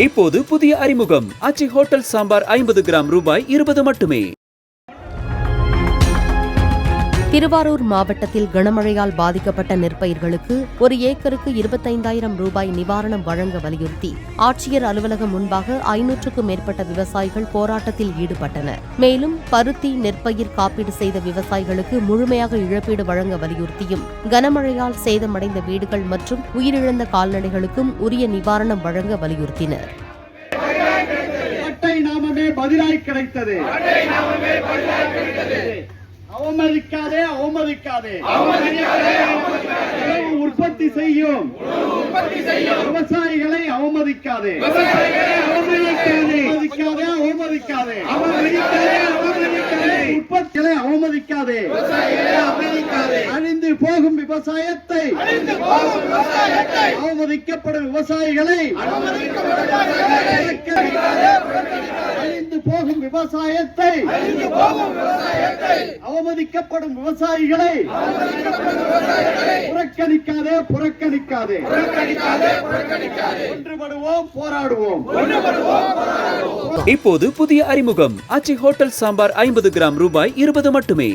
இப்போது புதிய அறிமுகம் ஆச்சி ஹோட்டல் சாம்பார் 50 கிராம் ரூபாய் 20 மட்டுமே. திருவாரூர் மாவட்டத்தில் கனமழையால் பாதிக்கப்பட்ட நெற்பயிர்களுக்கு ஒரு ஏக்கருக்கு 25,000 ரூபாய் நிவாரணம் வழங்க வலியுறுத்தி ஆட்சியர் அலுவலகம் முன்பாக 500க்கும் மேற்பட்ட விவசாயிகள் போராட்டத்தில் ஈடுபட்டனர். மேலும் பருத்தி நெற்பயிர் காப்பீடு செய்த விவசாயிகளுக்கு முழுமையாக இழப்பீடு வழங்க வலியுறுத்தியும் கனமழையால் சேதமடைந்த வீடுகள் மற்றும் உயிரிழந்த கால்நடைகளுக்கும் உரிய நிவாரணம் வழங்க வலியுறுத்தினர். அவமதிக்காதே அவமதிக்காதே உற்பத்தி செய்யும் விவசாயிகளை அவமதிக்காதே அவமதிக்காதே உற்பத்திகளை அவமதிக்காதே அழிந்து போகும் விவசாயத்தை அவமதிக்கப்படும் விவசாயிகளை அழிந்து போகும் விவசாயத்தை அவமதிக்கப்படும் விவசாயிகளை புறக்கணிக்காதே ஒன்றுபடுவோம், போராடுவோம். இப்போது புதிய அறிமுகம் ஆச்சி ஹோட்டல் சாம்பார் 50 கிராம் ரூபாய் 20 மட்டுமே.